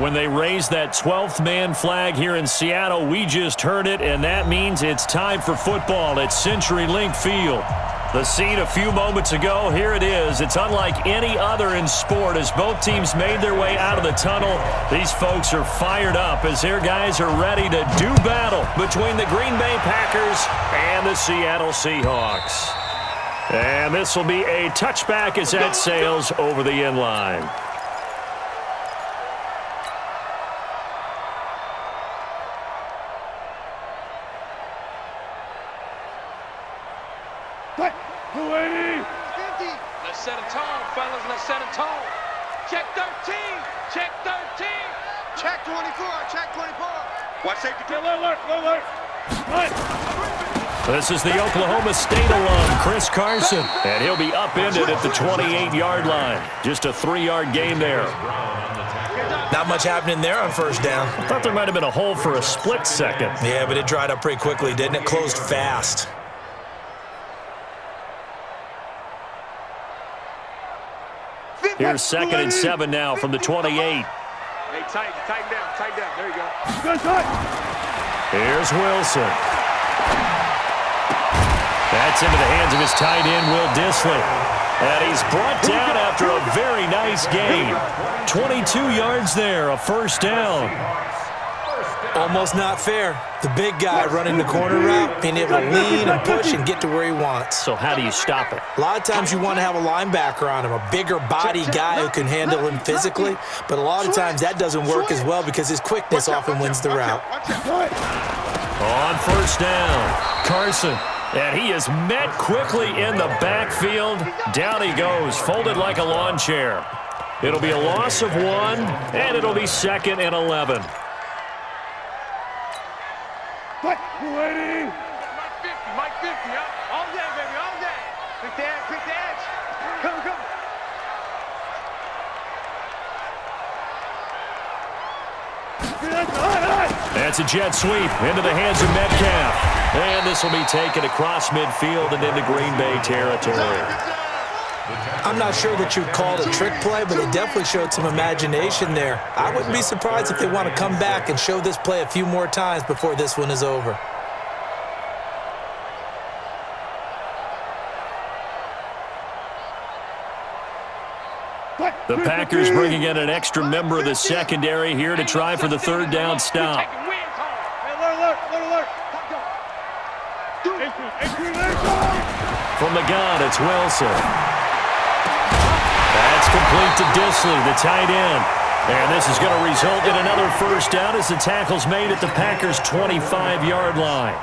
when they raise that 12th man flag here in Seattle. We just heard it, and that means it's time for football at CenturyLink Field. The scene a few moments ago, here it is. It's unlike any other in sport. As both teams made their way out of the tunnel, these folks are fired up as their guys are ready to do battle between the Green Bay Packers and the Seattle Seahawks. And this will be a touchback as that sails over the end line. Let's set a tone, fellas. Let's set a tone. Check 13. Check 13. Check 24. Check 24. Watch safety. Alert. This is the Oklahoma State alum, Chris Carson, and he'll be upended at the 28-yard line. Just a 3-yard gain there. Not much happening there on first down. I thought there might have been a hole for a split second. Yeah, but it dried up pretty quickly, didn't it? Closed fast. Here's 2nd and 7 now from the 28. Hey, tighten down. There you go. Here's Wilson. That's into the hands of his tight end, Will Dissly. And he's brought down after a very nice gain. 22 yards there, a first down. Almost not fair. The big guy running the corner route, being able to lean and push and get to where he wants. So how do you stop it? A lot of times you want to have a linebacker on him, a bigger body guy who can handle him physically, but a lot of times that doesn't work as well because his quickness often wins the route. On first down, Carson. And he is met quickly in the backfield. Down he goes, folded like a lawn chair. It'll be a loss of 1, and it'll be 2nd and 11. Mike 50, yeah. All day, baby, all day. Quick the edge. Come. That's a jet sweep into the hands of Metcalf. And this will be taken across midfield and into Green Bay territory. I'm not sure that you'd call it a trick play, but they definitely showed some imagination there. I wouldn't be surprised if they want to come back and show this play a few more times before this one is over. The Packers bringing in an extra member of the secondary here to try for the 3rd down stop. From the gun, it's Wilson. That's complete to Dissly, the tight end. And this is going to result in another first down as the tackle's made at the Packers' 25-yard line.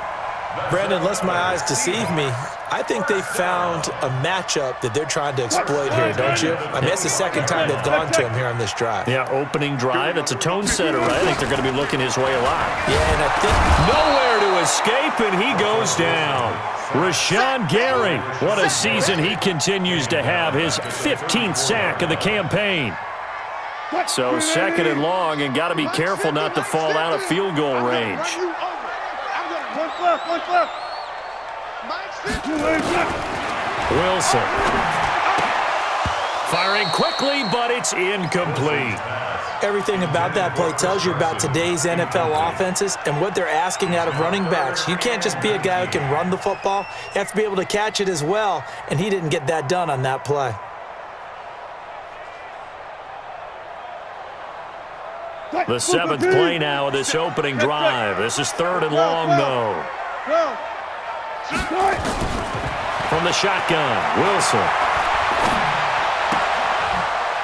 Brandon, unless my eyes deceive me, I think they found a matchup that they're trying to exploit here, don't you? I mean, it's the 2nd time they've gone to him here on this drive. Yeah, opening drive. It's a tone setter, right? I think they're going to be looking his way a lot. Yeah, and I think nowhere to escape, and he goes down. Rashawn Gary, what a season he continues to have, his 15th sack of the campaign. So 2nd and long, and got to be careful not to fall out of field goal range. One left. Wilson. Firing quickly, but it's incomplete. everything about that play tells you about today's NFL offenses and what they're asking out of running backs. You can't just be a guy who can run the football. You have to be able to catch it as well, and he didn't get that done on that play. The 7th play now of this opening drive. This is 3rd and long, though. From the shotgun, Wilson.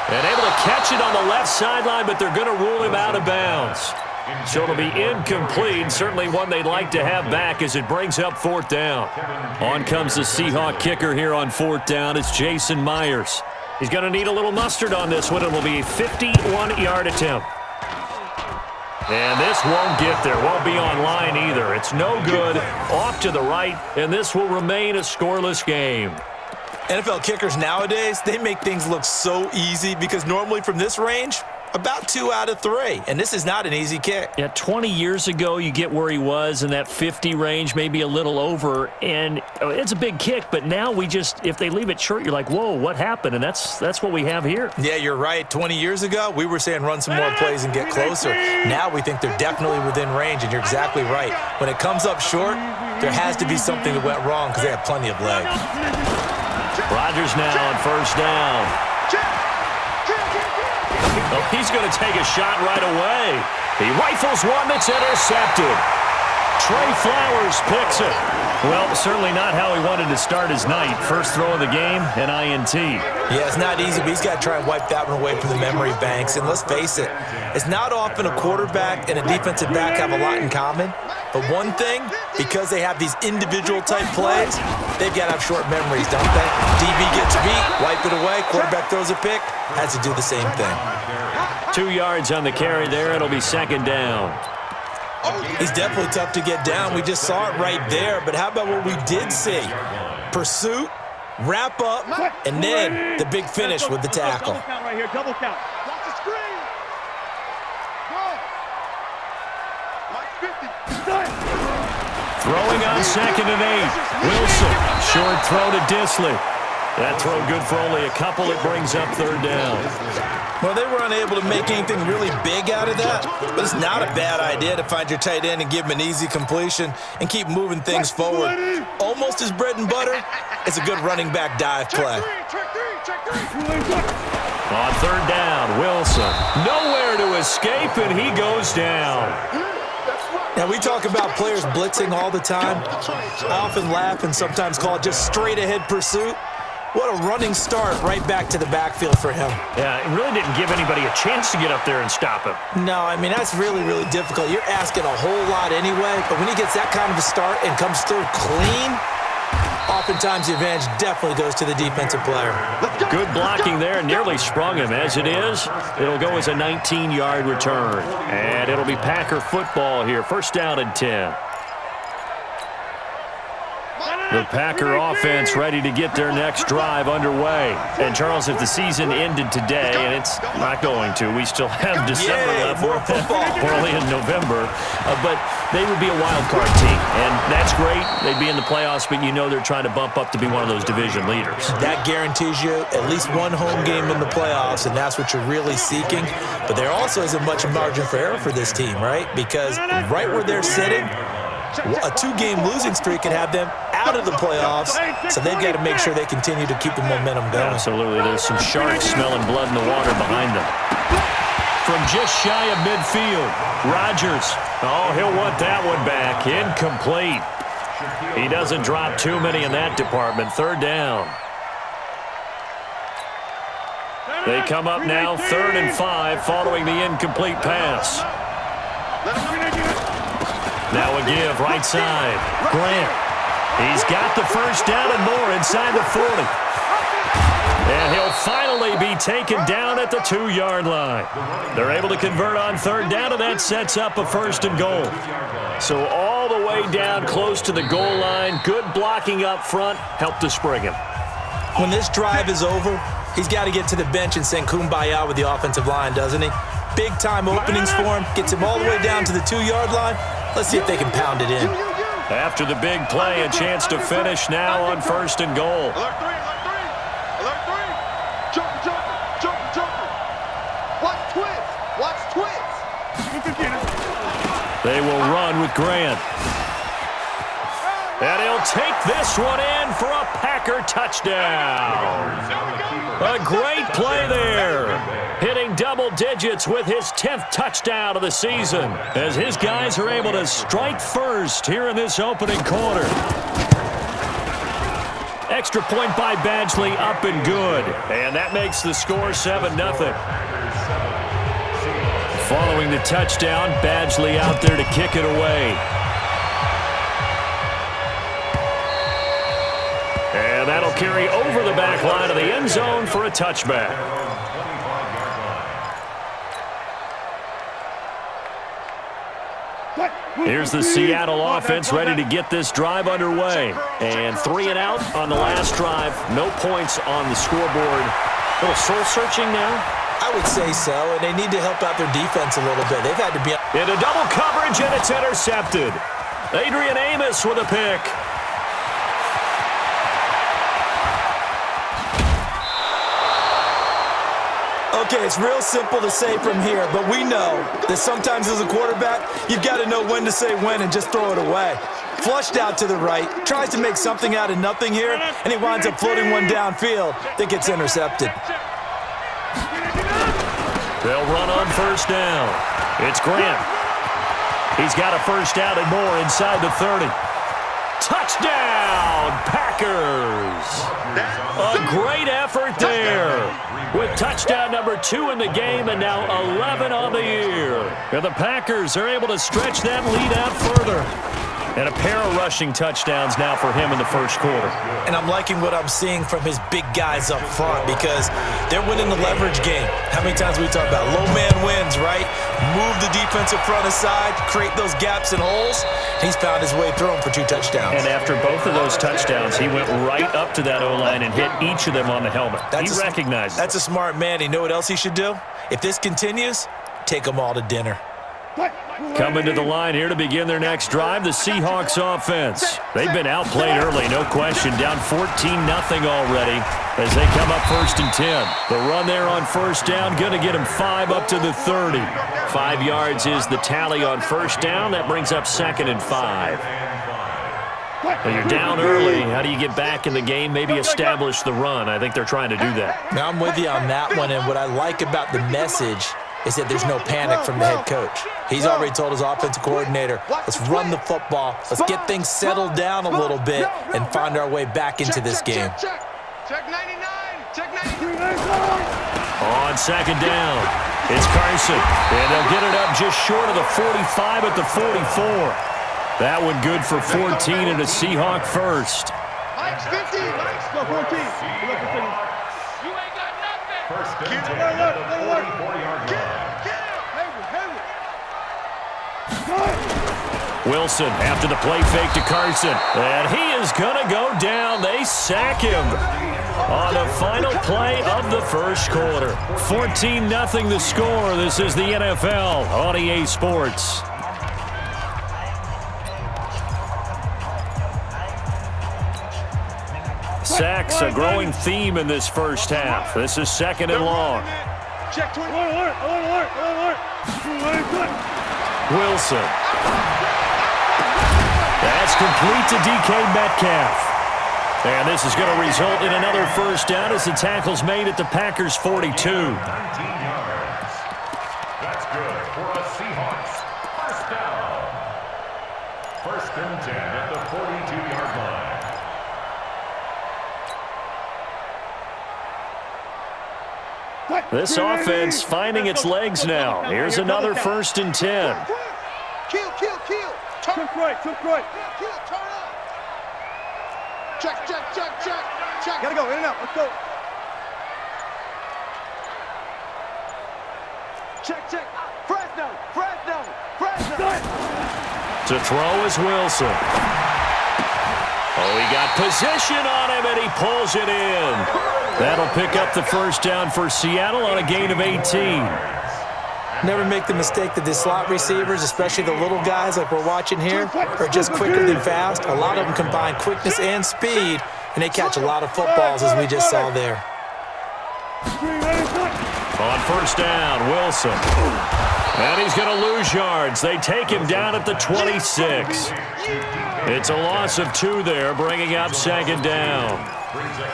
And able to catch it on the left sideline, but they're going to rule him out of bounds. So it'll be incomplete, certainly one they'd like to have back as it brings up 4th down. On comes the Seahawk kicker here on 4th down. It's Jason Myers. He's going to need a little mustard on this one. It will be a 51-yard attempt. And this won't get there. Won't be on line either. It's no good. Off to the right, and this will remain a scoreless game. NFL kickers nowadays, they make things look so easy because normally from this range, About 2 out of 3, and this is not an easy kick. Yeah, 20 years ago, you get where he was in that 50 range, maybe a little over, and it's a big kick, but now if they leave it short, you're like, whoa, what happened? And that's what we have here. Yeah, you're right. 20 years ago, we were saying run some more plays and get closer. Now we think they're definitely within range, and you're exactly right. When it comes up short, there has to be something that went wrong because they have plenty of legs. Rodgers now on first down. Oh, he's going to take a shot right away. He rifles one that's intercepted. Trey Flowers picks it. Well, certainly not how he wanted to start his night. First throw of the game, an INT. Yeah, it's not easy, but he's got to try and wipe that one away from the memory banks. And let's face it, it's not often a quarterback and a defensive back have a lot in common. But one thing, because they have these individual type plays, they've got to have short memories, don't they? DB gets beat, wipe it away, quarterback throws a pick, has to do the same thing. 2 yards on the carry there. It'll be second down. He's definitely tough to get down. We just saw it right there. But how about what we did see? Pursuit, wrap up, and then the big finish with the tackle. Double count right here, double count. Watch the screen. Go. Watch 50. Throwing on 2nd and 8. Wilson, short throw to Disley. That throw good for only a couple. It brings up third down. Well, they were unable to make anything really big out of that, but it's not a bad idea to find your tight end and give him an easy completion and keep moving things forward. Almost his bread and butter. It's a good running back dive play. On third down, Wilson. Nowhere to escape, and he goes down. Now, we talk about players blitzing all the time. I often laugh and sometimes call it just straight-ahead pursuit. What a running start right back to the backfield for him. Yeah, it really didn't give anybody a chance to get up there and stop him. No, I mean, that's really, really difficult. You're asking a whole lot anyway, but when he gets that kind of a start and comes through clean, oftentimes the advantage definitely goes to the defensive player. Good blocking there, nearly sprung him. As it is, it'll go as a 19-yard return. And it'll be Packer football here. First down and 10. The Packer offense ready to get their next drive underway. And, Charles, if the season ended today, and it's not going to, we still have December left. More football. We're only in November. But they would be a wild card team. And that's great. They'd be in the playoffs, but you know they're trying to bump up to be one of those division leaders. That guarantees you at least one home game in the playoffs, and that's what you're really seeking. But there also isn't much margin for error for this team, right? Because right where they're sitting, a 2-game losing streak can have them out of the playoffs, so they've got to make sure they continue to keep the momentum going. Absolutely. There's some sharks smelling blood in the water behind them. From just shy of midfield, Rodgers. Oh, he'll want that one back. Incomplete. He doesn't drop too many in that department. Third down. They come up now, 3rd and 5, following the incomplete pass. Now a give, right side. Grant. He's got the first down and more inside the 40. And he'll finally be taken down at the 2-yard line. They're able to convert on third down, and that sets up a 1st and goal. So all the way down close to the goal line. Good blocking up front. Helped to spring him. When this drive is over, he's got to get to the bench and sing Kumbaya with the offensive line, doesn't he? Big-time openings for him. Gets him all the way down to the 2-yard line. Let's see if they can pound it in. After the big play, a chance to finish now on 1st and goal. Alert 3, alert 3. Alert 3. Jumper. Watch twins. They will run with Grant. And he'll take this one in for a Packer touchdown. A great play there. Hitting double digits with his 10th touchdown of the season as his guys are able to strike first here in this opening quarter. Extra point by Badgley, up and good. And that makes the score 7-0. Following the touchdown, Badgley out there to kick it away. And that'll carry over the back line of the end zone for a touchback. Here's the Seattle offense ready to get this drive underway. And 3 and out on the last drive. No points on the scoreboard. A little soul-searching now. I would say so, and they need to help out their defense a little bit. They've had to be into double coverage, and it's intercepted. Adrian Amos with a pick. Okay, it's real simple to say from here, but we know that sometimes as a quarterback, you've got to know when to say when and just throw it away. Flushed out to the right, tries to make something out of nothing here, and he winds up floating one downfield that gets intercepted. They'll run on first down. It's Grant. He's got a first down and more inside the 30. Touchdown, Packers! A great effort there with touchdown number 2 in the game and now 11 on the year. And the Packers are able to stretch that lead out further. And a pair of rushing touchdowns now for him in the first quarter. And I'm liking what I'm seeing from his big guys up front because they're winning the leverage game. How many times we talk about low man wins, right? Move the defensive front aside, create those gaps and holes. He's found his way through them for 2 touchdowns. And after both of those touchdowns, he went right up to that O-line and hit each of them on the helmet. He recognized it. That's a smart man. You know what else he should do? If this continues, take them all to dinner. Coming to the line here to begin their next drive, the Seahawks offense. They've been outplayed early, no question. Down 14-0 already as they come up 1st and 10. The run there on first down, going to get him 5 up to the 30. 5 yards is the tally on first down. That brings up 2nd and 5. Well, you're down early. How do you get back in the game? Maybe establish the run. I think they're trying to do that. Now, I'm with you on that one, and what I like about the message is that there's no panic from the head coach. He's already told his offensive coordinator, let's run the football, let's get things settled down a little bit and find our way back into this game. Check 99. Check 99. On second down, it's Carson, and they'll get it up just short of the 45 at the 44. That one good for 14 and a Seahawk first. Mike's 50. Mike's go 14. You ain't got nothing. First down at the 44-yard line. Wilson after the play fake to Carson, and he is going to go down. They sack him on the final play of the first quarter. 14-0 the score. This is the NFL on EA Sports. Sacks, a growing theme in this first half. This is 2nd and long. Check 20. Alert. Wilson. That's complete to DK Metcalf. And this is going to result in another first down as the tackle's made at the Packers' 42. 19 yards. That's good for a Seahawks first down. 1st and 10 at the 42-yard line. This offense finding its legs now. Here's another 1st and 10. Kill. Turn right. Kill, turn up. Check. Gotta go, in and out, let's go. Check. Fresno. To throw is Wilson. Oh, he got position on him, and he pulls it in. That'll pick up the first down for Seattle on a gain of 18. Never make the mistake that the slot receivers, especially the little guys like we're watching here, are just quicker than fast. A lot of them combine quickness and speed, and they catch a lot of footballs, as we just saw there. On first down, Wilson. And he's going to lose yards. They take him down at the 26. It's a loss of 2 there, bringing up 2nd down.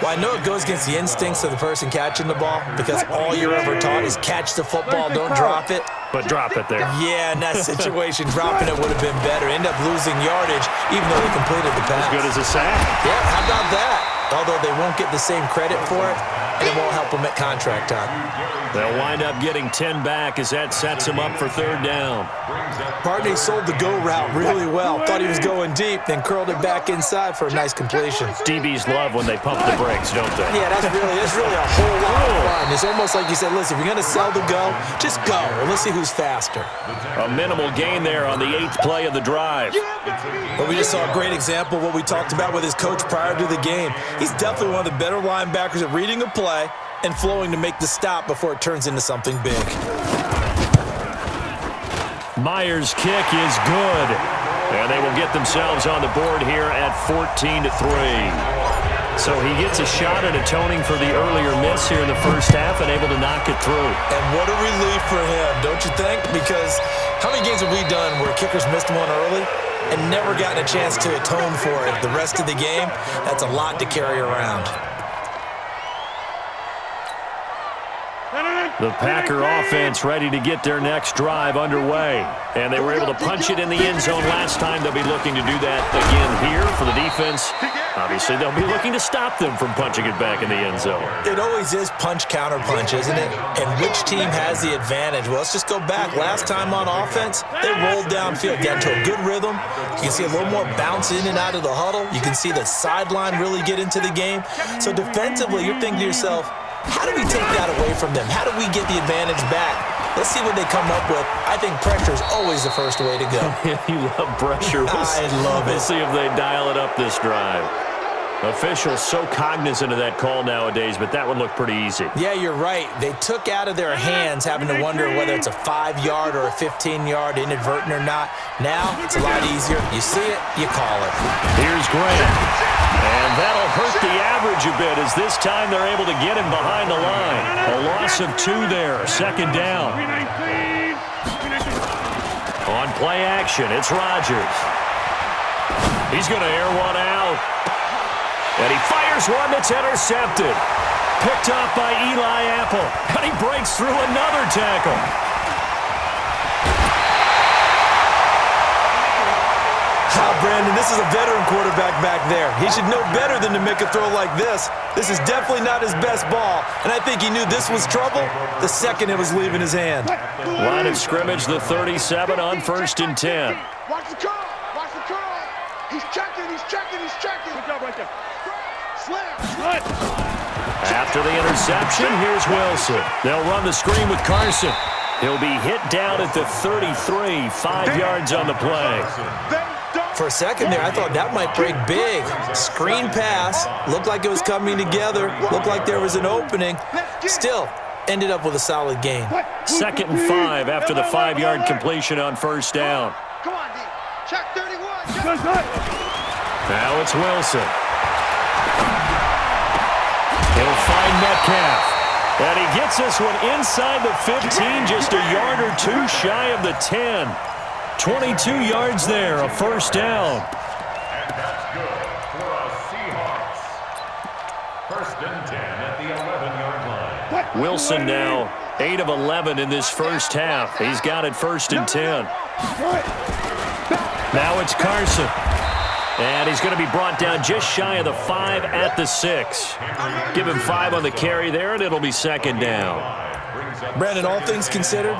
Well, I know it goes against the instincts of the person catching the ball because all you're ever taught is catch the football, don't drop it. But drop it there. Yeah, in that situation, dropping it would have been better. End up losing yardage, even though they completed the pass. As good as a sack. Yeah, how about that? Although they won't get the same credit for it, and it won't help them at contract time. They'll wind up getting 10 back as that sets them up for 3rd down. Partney sold the go route really well. Thought he was going deep, then curled it back inside for a nice completion. DBs love when they pump the brakes, don't they? Yeah, that's really a whole lot of fun. It's almost like you said, listen, if you're going to sell the go, just go, and let's see who's faster. A minimal gain there on the 8th play of the drive. But we just saw a great example of what we talked about with his coach prior to the game. He's definitely one of the better linebackers at reading a play and flowing to make the stop before it turns into something big. Myers' kick is good. And they will get themselves on the board here at 14-3. So he gets a shot at atoning for the earlier miss here in the first half and able to knock it through. And what a relief for him, don't you think? Because how many games have we done where kickers missed one early and never gotten a chance to atone for it the rest of the game? That's a lot to carry around. The Packer offense ready to get their next drive underway. And they were able to punch it in the end zone last time. They'll be looking to do that again here for the defense. Obviously, they'll be looking to stop them from punching it back in the end zone. It always is punch-counter-punch, isn't it? And which team has the advantage? Well, let's just go back. Last time on offense, they rolled downfield, got into a good rhythm. You can see a little more bounce in and out of the huddle. You can see the sideline really get into the game. So defensively, you're thinking to yourself, how do we take that away from them? How do we get the advantage back? Let's see what they come up with. I think pressure is always the first way to go. You love pressure. I love it. We'll see if they dial it up this drive. Officials so cognizant of that call nowadays, but that would look pretty easy. Yeah, you're right. They took out of their hands having to wonder whether it's a 5-yard or a 15-yard inadvertent or not. Now, it's a lot easier. You see it, you call it. Here's Grant. And that'll hurt the average a bit as this time they're able to get him behind the line. A loss of 2 there, second down. On play action, it's Rodgers. He's going to air one out. And he fires one that's intercepted. Picked off by Eli Apple. And he breaks through another tackle. Brandon, this is a veteran quarterback back there. He should know better than to make a throw like this. This is definitely not his best ball, and I think he knew this was trouble the second it was leaving his hand. Line of scrimmage, the 37 on 1st and 10. Watch the curl. Watch the curl. He's checking. He's checking. He's checking. Good job right there. Slam. After the interception, here's Wilson. They'll run the screen with Carson. He'll be hit down at the 33, 5 yards on the play. For a second there, I thought that might break big. Screen pass, looked like it was coming together, looked like there was an opening. Still, ended up with a solid gain. 2nd and 5 after the 5-yard completion on 1st down. Come on, D. Check 31. Now it's Wilson. He'll find Metcalf. And he gets this one inside the 15, just a yard or 2 shy of the 10. 22 yards there, a 1st down. And that's good for a Seahawks. 1st and 10 at the 11-yard line. Wilson now 8 of 11 in this first half. He's got it 1st and 10. Now it's Carson. And he's going to be brought down just shy of the 5 at the 6. Give him 5 on the carry there, and it'll be 2nd down. Brandon, all things considered,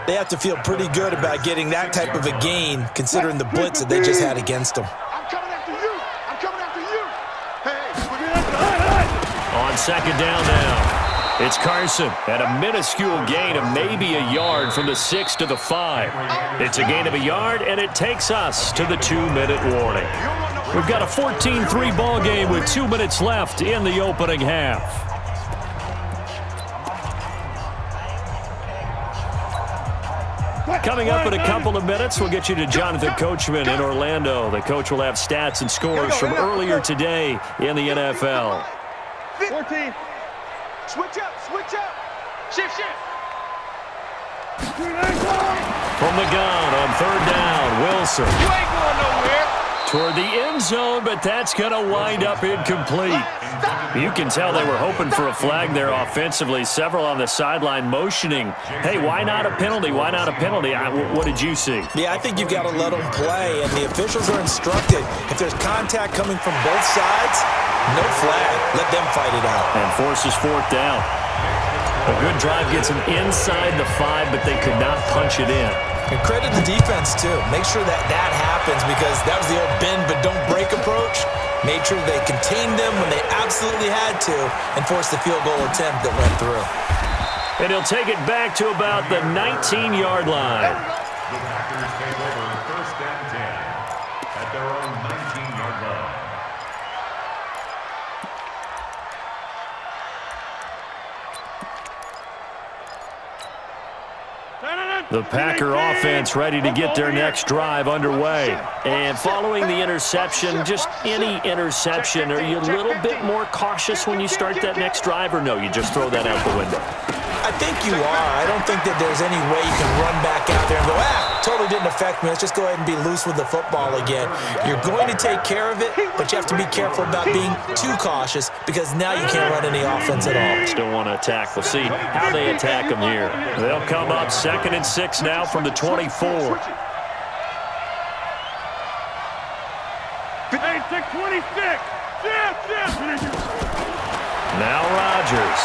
they have to feel pretty good about getting that type of a gain, considering the blitz that they just had against them. I'm coming after you. I'm coming after you. On 2nd down now, it's Carson at a minuscule gain of maybe a yard from the 6 to the 5. It's a gain of a yard, and it takes us to the 2-minute warning. We've got a 14-3 ball game with 2 minutes left in the opening half. Coming up in a couple of minutes, we'll get you to Jonathan Coachman in Orlando. The coach will have stats and scores from earlier today in the NFL. 14. Switch up. Shift. From the gun on 3rd down, Wilson. You ain't going nowhere. Toward the end zone, but that's going to wind up incomplete. You can tell they were hoping for a flag there offensively. Several on the sideline motioning, hey, why not a penalty? Why not a penalty? What did you see? Yeah, I think you've got to let them play, and the officials are instructed. If there's contact coming from both sides, no flag. Let them fight it out. And forces 4th down. A good drive gets them inside the 5, but they could not punch it in. And credit the defense, too. Make sure that happens, because that was the old bend but don't break approach. Made sure they contained them when they absolutely had to and forced the field goal attempt that went through. And he'll take it back to about the 19-yard line. The Packers take over 1st and 10 at their own 19-yard line. The Packer offense ready to get their next drive underway. And following the interception, just any interception, are you a little bit more cautious when you start that next drive, or no, you just throw that out the window? I think you are. I don't think that there's any way you can run back out there and go, totally didn't affect me. Let's just go ahead and be loose with the football again. You're going to take care of it, but you have to be careful about being too cautious because now you can't run any offense at all. Still want to attack. We'll see how they attack them here. They'll come up 2nd and 6 now from the 24. Hey, 626. Now Rodgers.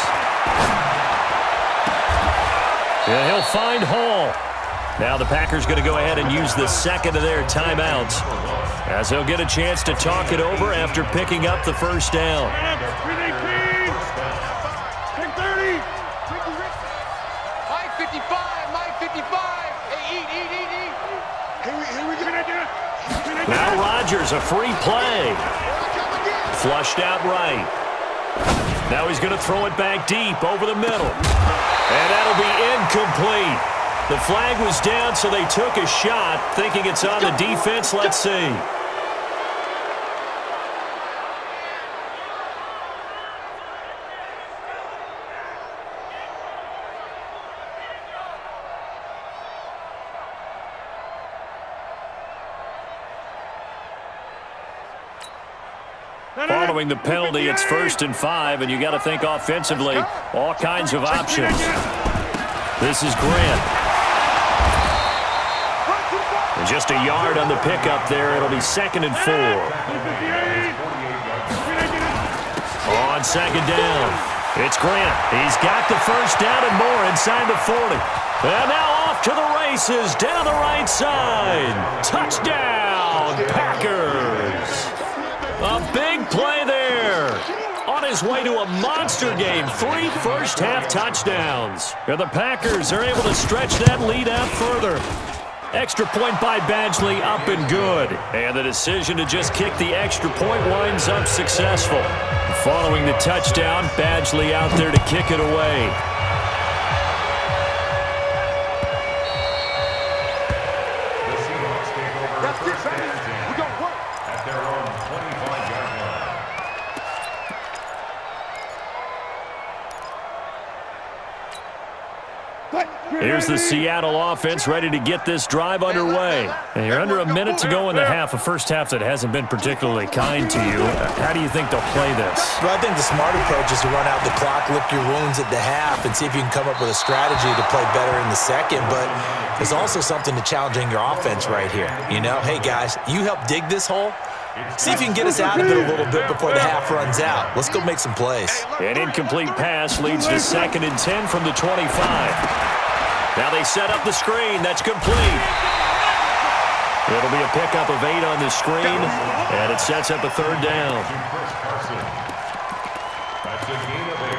Yeah, he'll find Hall. Now the Packers going to go ahead and use the second of their timeouts as they'll get a chance to talk it over after picking up the first down. 630. My 55. Hey, eat. Here we go. Now Rodgers, a free play. Flushed out right. Now he's going to throw it back deep over the middle. And that'll be incomplete. The flag was down, so they took a shot, thinking it's on the defense. Let's see. Following the penalty, it's 1st and 5, and you got to think offensively, all kinds of options. This is Grant. And just a yard on the pickup there. It'll be 2nd and 4. On 2nd down, it's Grant. He's got the first down and more inside the 40. And now off to the races down the right side. Touchdown, Packers. A big play there. On his way to a monster game. 3 first-half touchdowns. And the Packers are able to stretch that lead out further. Extra point by Badgley, up and good. And the decision to just kick the extra point winds up successful. Following the touchdown, Badgley out there to kick it away. The Seahawks take over first and 10 at their own 25-yard line. Here's the Seattle offense ready to get this drive underway. And you're under a minute to go in the half, a first half that hasn't been particularly kind to you. How do you think they'll play this? Well, I think the smart approach is to run out the clock, lick your wounds at the half, and see if you can come up with a strategy to play better in the second. But there's also something to challenging your offense right here. You know, hey, guys, you help dig this hole. See if you can get us out of it a little bit before the half runs out. Let's go make some plays. An incomplete pass leads to 2nd and 10 from the 25. Now they set up the screen. That's complete. It'll be a pickup of 8 on the screen, and it sets up a 3rd down. That's a gain of 8.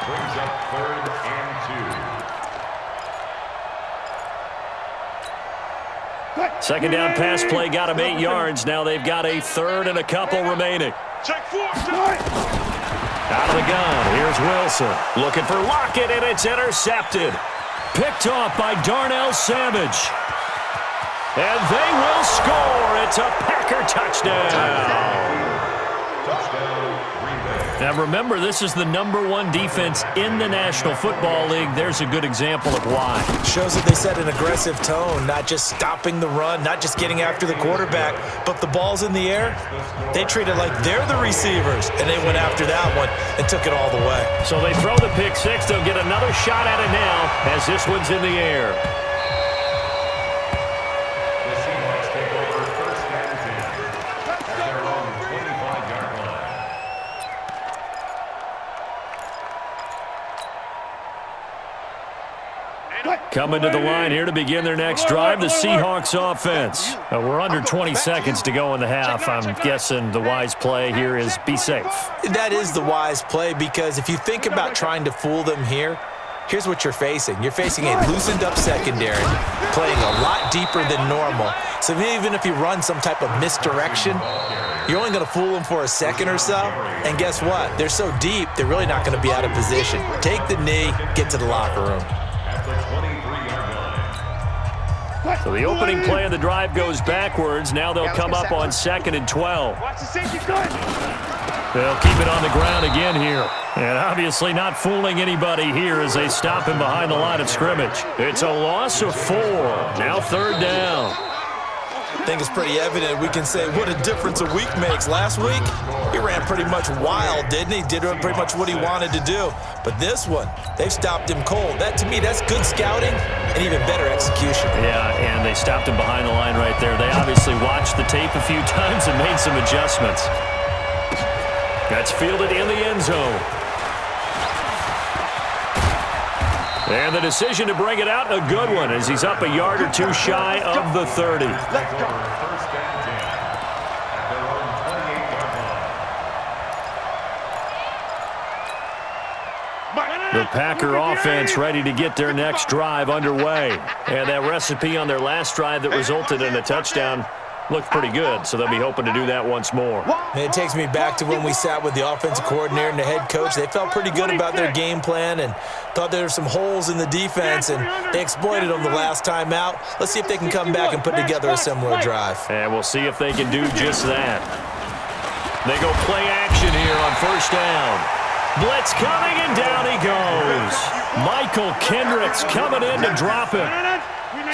Brings up 3rd and 2. Second down pass play got him 8 yards. Now they've got a 3rd and a couple remaining. Check 4. Out of the gun, here's Wilson. Looking for Lockett, and it's intercepted. Picked off by Darnell Savage. And they will score. It's a Packer touchdown. Now remember, this is the #1 defense in the National Football League. There's a good example of why. Shows that they set an aggressive tone, not just stopping the run, not just getting after the quarterback, but the ball's in the air. They treat it like they're the receivers, and they went after that one and took it all the way. So they throw the pick six. They'll get another shot at it now as this one's in the air. The Seahawks take over first and 10 at their own 25-yard line. Coming to the line here to begin their next drive, the Seahawks offense. We're under 20 seconds to go in the half. I'm guessing the wise play here is be safe. That is the wise play, because if you think about trying to fool them here, here's what you're facing. You're facing a loosened-up secondary, playing a lot deeper than normal. So even if you run some type of misdirection, you're only going to fool them for a second or so. And guess what? They're so deep, they're really not going to be out of position. Take the knee, get to the locker room. At the 23-yard line, So the opening play of the drive goes backwards. Now they'll come up on 2nd and 12. Watch the safety good. They'll keep it on the ground again here. And obviously not fooling anybody here as they stop him behind the line of scrimmage. It's a loss of 4. Now 3rd down. I think it's pretty evident. We can say what a difference a week makes. Last week, he ran pretty much wild, didn't he? Did pretty much what he wanted to do. But this one, they've stopped him cold. That, to me, that's good scouting and even better execution. Yeah, and they stopped him behind the line right there. They obviously watched the tape a few times and made some adjustments. That's fielded in the end zone. And the decision to bring it out, a good one, as he's up a yard or two shy of the 30. Let's go. First and 10 at their own 28-yard line. The Packer offense ready to get their next drive underway. And that recipe on their last drive that resulted in a touchdown looked pretty good, so they'll be hoping to do that once more. And it takes me back to when we sat with the offensive coordinator and the head coach. They felt pretty good about their game plan and thought there were some holes in the defense, and they exploited them the last time out. Let's see if they can come back and put together a similar drive. And we'll see if they can do just that. They go play action here on 1st down. Blitz coming, and down he goes. Michael Kendricks coming in to drop him.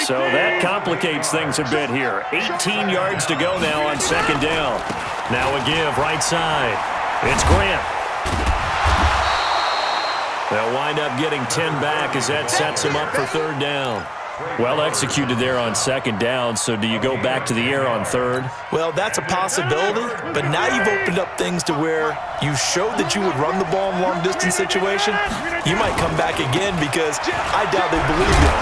So that complicates things a bit here. 18 yards to go now on 2nd down. Now a give right side. It's Grant. They'll wind up getting 10 back as that sets him up for 3rd down. Well executed there on 2nd down, so do you go back to the air on 3rd? Well, that's a possibility, but now you've opened up things to where you showed that you would run the ball in long-distance situation. You might come back again because I doubt they believe you.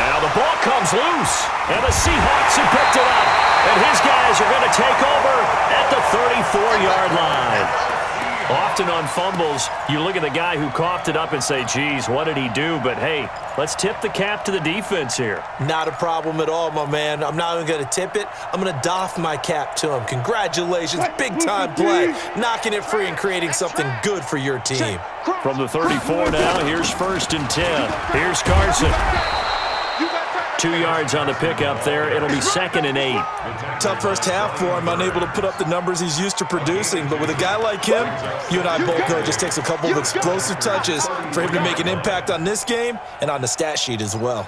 Now the ball comes loose, and the Seahawks have picked it up. And his guys are going to take over at the 34-yard line. Often on fumbles, you look at the guy who coughed it up and say, geez, what did he do? But, hey, let's tip the cap to the defense here. Not a problem at all, my man. I'm not even going to tip it. I'm going to doff my cap to him. Congratulations, big-time play. Knocking it free and creating something good for your team. From the 34 now, here's 1st and 10. Here's Carson. 2 yards on the pickup there. It'll be 2nd and 8. Tough first half for him, unable to put up the numbers he's used to producing. But with a guy like him, you and I both know it just takes a couple of explosive touches for him to make an impact on this game and on the stat sheet as well.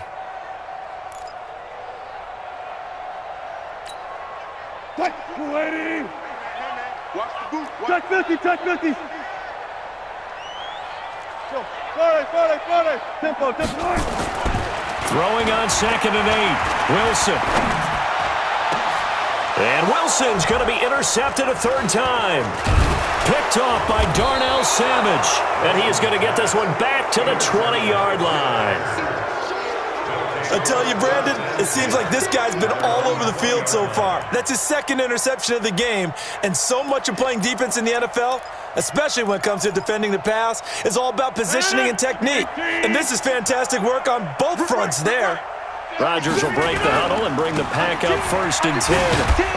Waiting. Touch 50, touch 50. Forward. Tempo. Throwing on 2nd and 8. Wilson. And Wilson's going to be intercepted a 3rd time. Picked off by Darnell Savage. And he is going to get this one back to the 20-yard line. I tell you, Brandon, it seems like this guy's been all over the field so far. That's his 2nd interception of the game. And so much of playing defense in the NFL, especially when it comes to defending the pass, is all about positioning and technique. And this is fantastic work on both fronts there. Rodgers will break the huddle and bring the pack up 1st and 10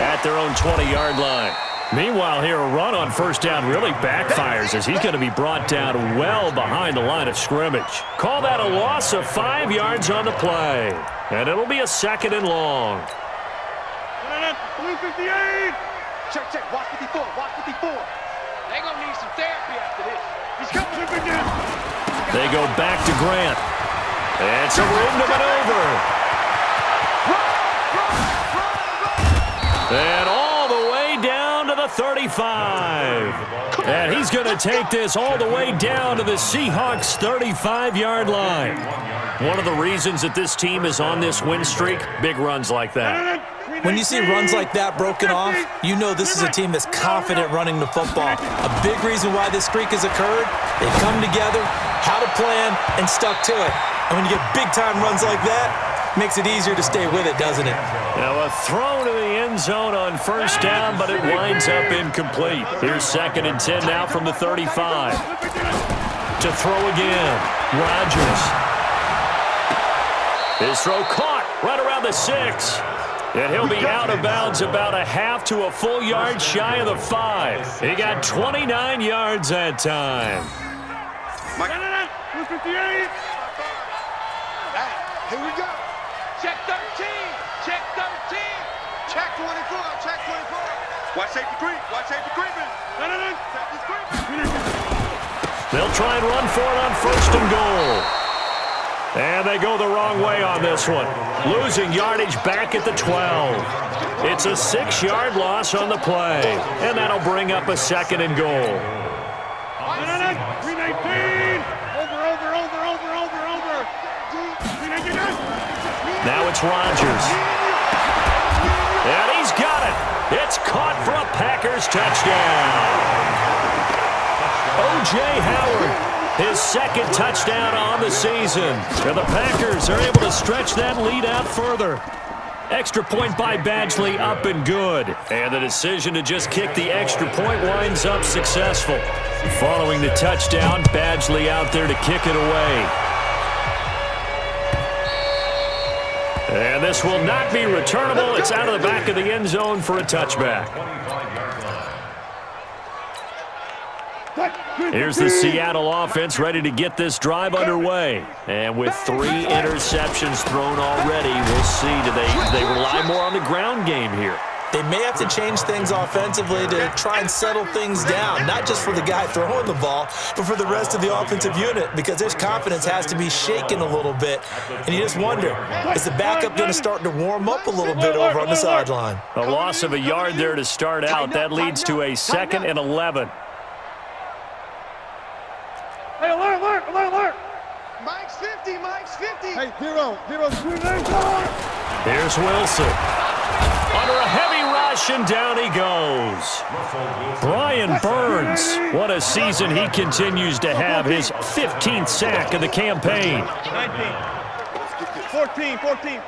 at their own 20-yard line. Meanwhile here, a run on 1st down really backfires as he's going to be brought down well behind the line of scrimmage. Call that a loss of 5 yards on the play. And it'll be a 2nd and long. 58. Check. Watch 54. They're going to need some therapy after this. He's coming again. They go back to Grant. It's a room to maneuver. And all the way down to the 35. And he's going to take this all the way down to the Seahawks' 35-yard line. One of the reasons that this team is on this win streak, big runs like that. When you see runs like that broken off, you know this is a team that's confident running the football. A big reason why this streak has occurred, they come together, had a plan, and stuck to it. And when you get big-time runs like that, makes it easier to stay with it, doesn't it? Now a throw to the end zone on 1st down, but it winds up incomplete. Here's 2nd and 10 now from the 35. To throw again, Rodgers. His throw caught right around the 6. And he'll be out of bounds about a half to a full yard shy of the 5. He got 29 yards that time. 58. Here we go. Check 13. Check 24. Check 24. Watch safety creep. Watch safety creeping. No. Safety's creeping. They'll try and run for it on 1st and goal. And they go the wrong way on this one. Losing yardage back at the 12. It's a 6-yard loss on the play. And that'll bring up a 2nd and goal. 319. Over. Now it's Rodgers. And he's got it. It's caught for a Packers touchdown. O.J. Howard, his 2nd touchdown on the season. And the Packers are able to stretch that lead out further. Extra point by Badgley, up and good. And the decision to just kick the extra point winds up successful. Following the touchdown, Badgley out there to kick it away. And this will not be returnable. It's out of the back of the end zone for a touchback. Here's the Seattle offense ready to get this drive underway. And with 3 interceptions thrown already, we'll see. Do they rely more on the ground game here? They may have to change things offensively to try and settle things down, not just for the guy throwing the ball, but for the rest of the offensive unit, because his confidence has to be shaken a little bit. And you just wonder, is the backup going to start to warm up a little bit over on the sideline? A loss of a yard there to start out. That leads to a 2nd and 11. Hey, alert. Mike's 50. Hey, 0. Here's Wilson. Under a heavy rush, and down he goes. Brian Burns, what a season he continues to have. His 15th sack of the campaign. 19. 14.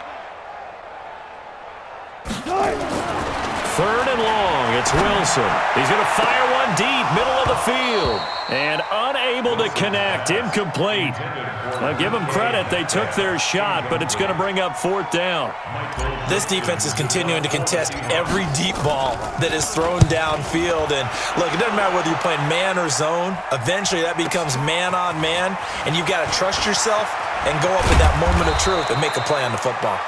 3rd and long, it's Wilson. He's going to fire one deep, middle of the field. And unable to connect, incomplete. Now give them credit, they took their shot, but it's going to bring up 4th down. This defense is continuing to contest every deep ball that is thrown downfield. And look, it doesn't matter whether you're playing man or zone. Eventually that becomes man on man, and you've got to trust yourself and go up at that moment of truth and make a play on the football.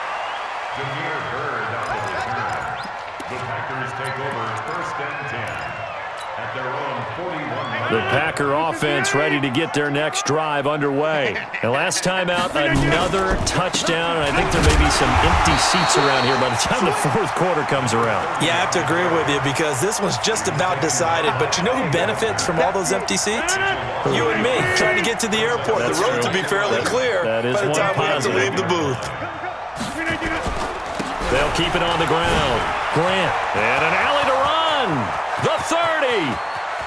The Packer offense ready to get their next drive underway. And last time out, another touchdown, and I think there may be some empty seats around here by the time the 4th quarter comes around. Yeah, I have to agree with you because this one's just about decided. But you know who benefits from all those empty seats? You and me, trying to get to the airport. That's the roads true. will be fairly clear that is by the time we have to leave the booth. They'll keep it on the ground. Grant, and an alley to run. The 30,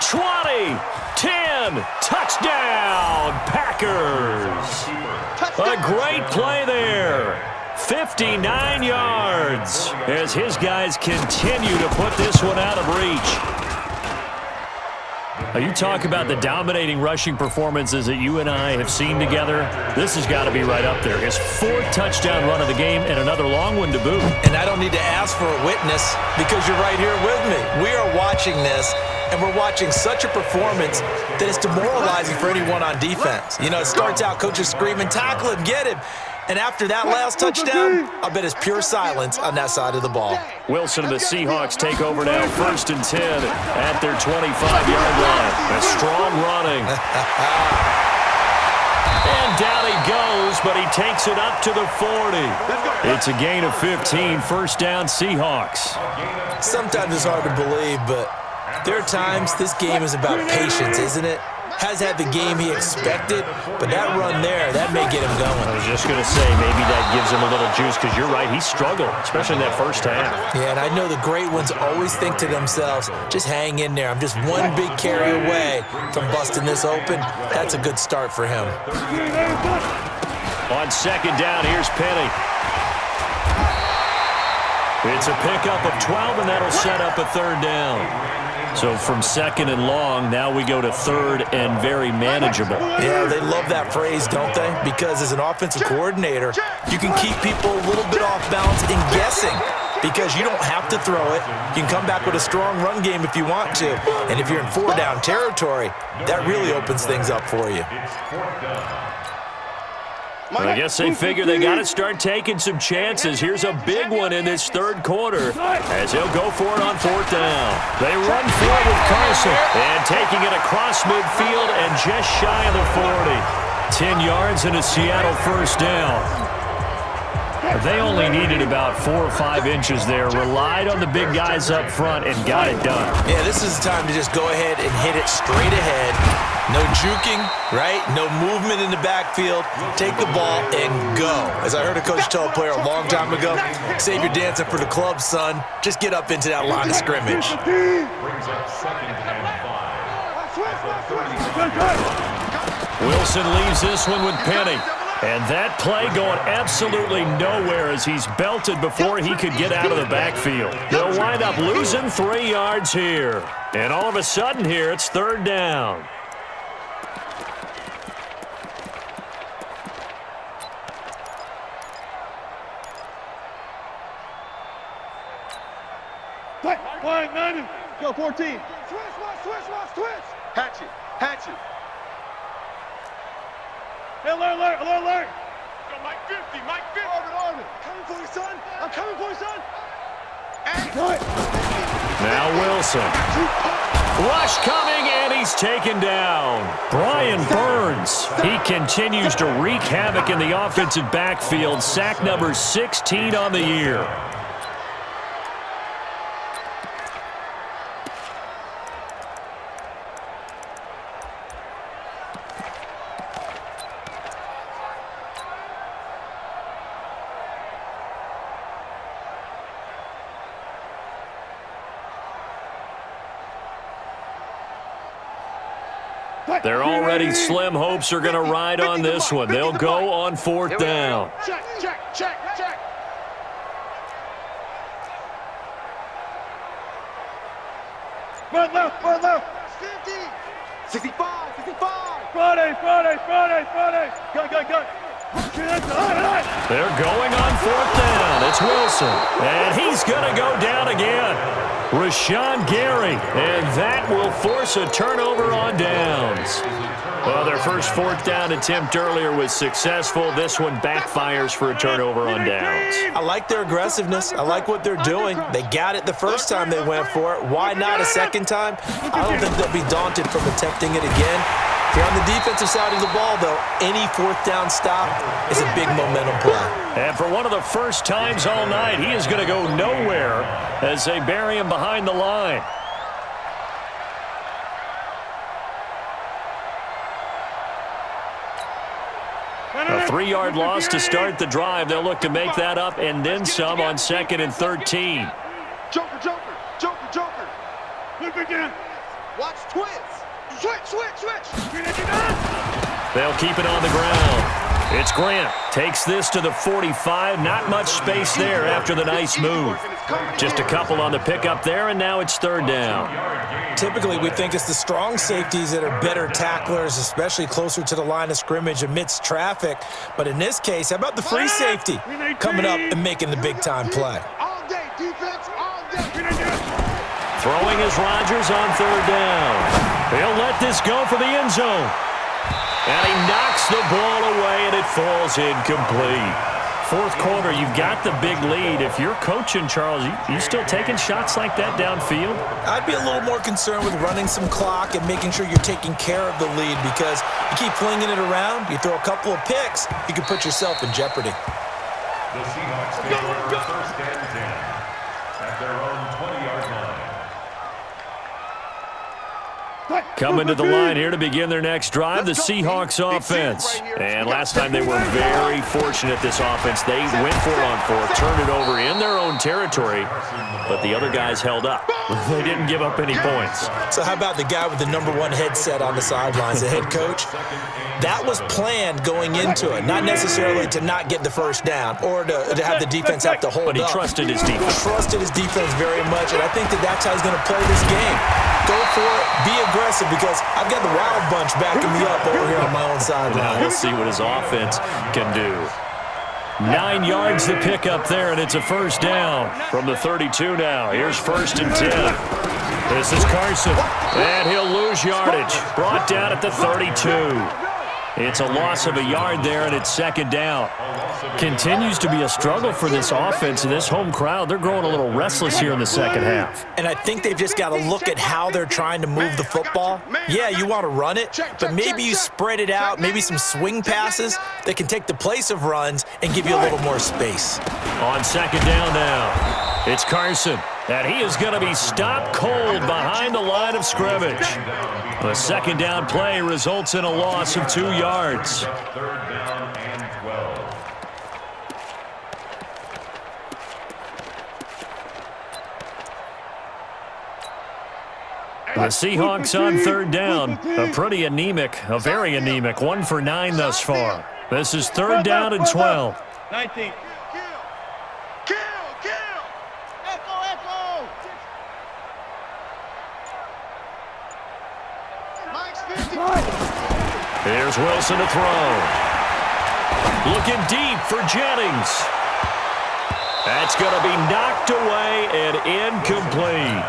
20, 10, touchdown, Packers. A great play there. 59 yards as his guys continue to put this one out of reach. Now you talk about the dominating rushing performances that you and I have seen together. This has got to be right up there. His 4th touchdown run of the game and another long one to boot. And I don't need to ask for a witness because you're right here with me. We are watching this, and we're watching such a performance that it's demoralizing for anyone on defense. You know, it starts out, coaches screaming, tackle him, get him. And after that last touchdown, I bet it's pure silence on that side of the ball. Wilson and the Seahawks take over now, 1st and 10 at their 25-yard line. A strong running. And down he goes, but he takes it up to the 40. It's a gain of 15, 1st down Seahawks. Sometimes it's hard to believe, but there are times this game is about patience, isn't it? Has had the game he expected, but that run there, that may get him going. I was just going to say, maybe that gives him a little juice, because you're right, he struggled, especially in that 1st half. Yeah, and I know the great ones always think to themselves, just hang in there. I'm just one big carry away from busting this open. That's a good start for him. On 2nd down, here's Penny. It's a pickup of 12, and that'll set up a 3rd down. So from 2nd and long, now we go to 3rd and very manageable. Yeah, they love that phrase, don't they? Because as an offensive coordinator, you can keep people a little bit off balance and guessing because you don't have to throw it. You can come back with a strong run game if you want to. And if you're in 4-down territory, that really opens things up for you. I guess they figure they got to start taking some chances. Here's a big one in this third quarter as he'll go for it on fourth down. They run for it with Carson and taking it across midfield and just shy of the 40. 10 yards and a Seattle first down. They only needed about 4 or 5 inches there, relied on the big guys up front, and got it done. Yeah, this is the time to just go ahead and hit it straight ahead. No juking, right? No movement in the backfield. Take the ball and go. As I heard a coach tell a player a long time ago, save your dancing for the club, son. Just get up into that line of scrimmage. Brings up second and 5. Wilson leaves this one with Penny. And that play going absolutely nowhere as he's belted before he could get out of the backfield. They'll wind up losing 3 yards here. And all of a sudden here, it's third down. Flying 90. Go 14. Switch. Hatchet. Hey, alert. Go Mike 50. Orbit. Coming for you, son. I'm coming for you, son. Now Wilson. Rush coming, and he's taken down. Brian Burns. He continues to wreak havoc in the offensive backfield. Sack number 16 on the year. Their already slim hopes are going to ride on this one. They'll go on fourth down. Check. Right left. 50. 65. Friday. Go. They're going on fourth down. It's Wilson. And he's going to go down again. Rashawn Gary. And that will force a turnover on downs. Well, their first fourth down attempt earlier was successful. This one backfires for a turnover on downs. I like their aggressiveness. I like what they're doing. They got it the first time they went for it. Why not a second time? I don't think they'll be daunted from attempting it again. If you're on the defensive side of the ball, though, any fourth down stop is a big momentum play. And for one of the first times all night, he is going to go nowhere as they bury him behind the line. A 3-yard loss to start the drive. They'll look to make that up and then some on 2nd and 13. Joker. Look again. Watch twins. Switch. They'll keep it on the ground. It's Grant. Takes this to the 45. Not much space there after the nice move. Just a couple on the pickup there, and now it's third down. Typically, we think it's the strong safeties that are better tacklers, especially closer to the line of scrimmage amidst traffic. But in this case, how about the free safety coming up and making the big-time play? All day, defense, all day. Throwing is Rodgers on third down. He'll let this go for the end zone. And he knocks the ball away, and it falls incomplete. Fourth quarter, you've got the big lead. If you're coaching, Charles, you still taking shots like that downfield? I'd be a little more concerned with running some clock and making sure you're taking care of the lead, because you keep flinging it around, you throw a couple of picks, you can put yourself in jeopardy. The Seahawks take over first and 10 at their own 20-yard line. Coming to the line here to begin their next drive, the Seahawks offense. And last time they were very fortunate, this offense. They went for it on fourth, turned it over in their own territory, but the other guys held up. They didn't give up any points. So how about the guy with the #1 headset on the sidelines, the head coach? That was planned going into it, not necessarily to not get the first down or to have the defense have to hold up. But he trusted his defense. Trusted his defense very much, and I think that's how he's going to play this game. Go for it, be aggressive, because I've got the Wild Bunch backing me up over here on my own sideline. Now we'll see what his offense can do. 9 yards to pick up there, and it's a first down from the 32 now. Here's 1st and 10. This is Carson, and he'll lose yardage. Brought down at the 32. It's a loss of a yard there, and it's second down. Continues to be a struggle for this offense and this home crowd. They're growing a little restless here in the second half. And I think they've just got to look at how they're trying to move the football. Yeah, you want to run it, but maybe you spread it out, maybe some swing passes that can take the place of runs and give you a little more space. On second down now, it's Carson. And he is going to be stopped cold behind the line of scrimmage. The second down play results in a loss of 2 yards. Third down and 12. The Seahawks on third down. A pretty anemic, a very anemic 1 for 9 thus far. This is third down and 12. 19. Kill! Echo! Mike's 50. Here's Wilson to throw. Looking deep for Jennings. That's going to be knocked away and incomplete.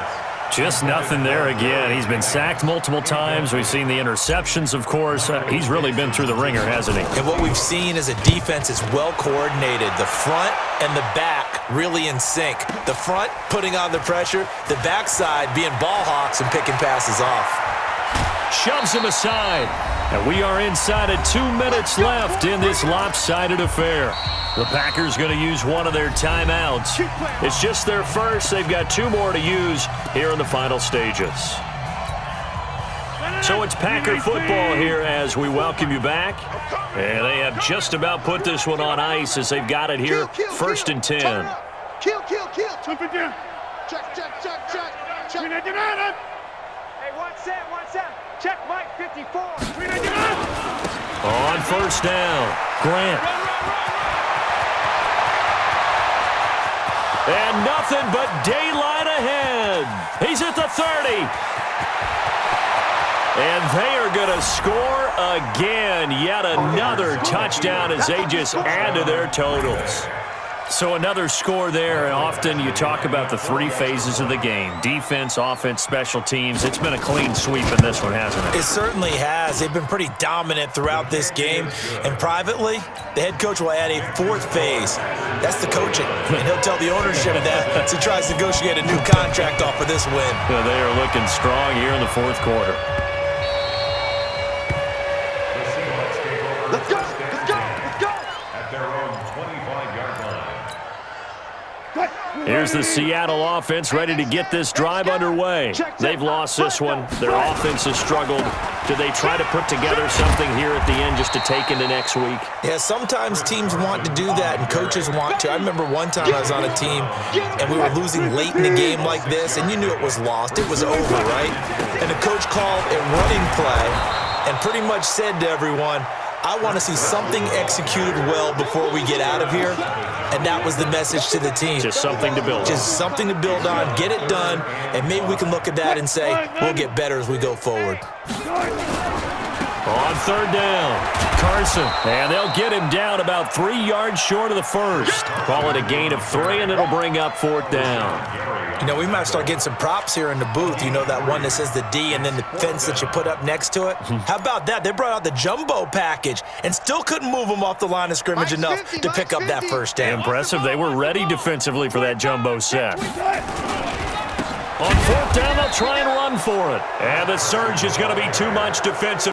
Just nothing there again. He's been sacked multiple times. We've seen the interceptions, of course. He's really been through the ringer, hasn't he? And what we've seen is a defense is well coordinated. The front and the back really in sync. The front putting on the pressure, the backside being ball hawks and picking passes off. Shoves him aside. And we are inside of 2 minutes left in this lopsided affair. The Packers going to use one of their timeouts. It's just their first. They've got 2 more to use here in the final stages. So it's Packer football here as we welcome you back. And they have just about put this one on ice as they've got it here. First and 10. Kill. Check. Hey, one set. Check Mike 54. On first down, Grant. And nothing but daylight ahead. He's at the 30. And they are going to score again. Yet another touchdown as they just add to their totals. So another score there, and often you talk about the 3 phases of the game. Defense, offense, special teams. It's been a clean sweep in this one, hasn't it? It certainly has. They've been pretty dominant throughout this game. And privately, the head coach will add a 4th phase. That's the coaching. And he'll tell the ownership that as he tries to negotiate a new contract off for this win. Yeah, they are looking strong here in the 4th quarter. The Seahawks take over. Let's go. At their own 25-yard line. Here's the Seattle offense ready to get this drive underway. They've lost this one. Their offense has struggled. Do they try to put together something here at the end just to take into next week? Yeah, sometimes teams want to do that and coaches want to. I remember one time I was on a team and we were losing late in the game like this, and you knew it was lost. It was over, right? And the coach called a running play and pretty much said to everyone, I want to see something executed well before we get out of here. And that was the message to the team. Just something to build on. Just something to build on, get it done, and maybe we can look at that and say, we'll get better as we go forward. On third down, Carson. And they'll get him down about 3 yards short of the first. Call it a gain of 3, and it'll bring up 4th down. You know, we might start getting some props here in the booth. You know, that one that says the D and then the fence that you put up next to it? How about that? They brought out the jumbo package and still couldn't move them off the line of scrimmage enough to pick up that first down. Impressive. They were ready defensively for that jumbo set. On 4th down, they'll try and run for it. And the surge is going to be too much defensive.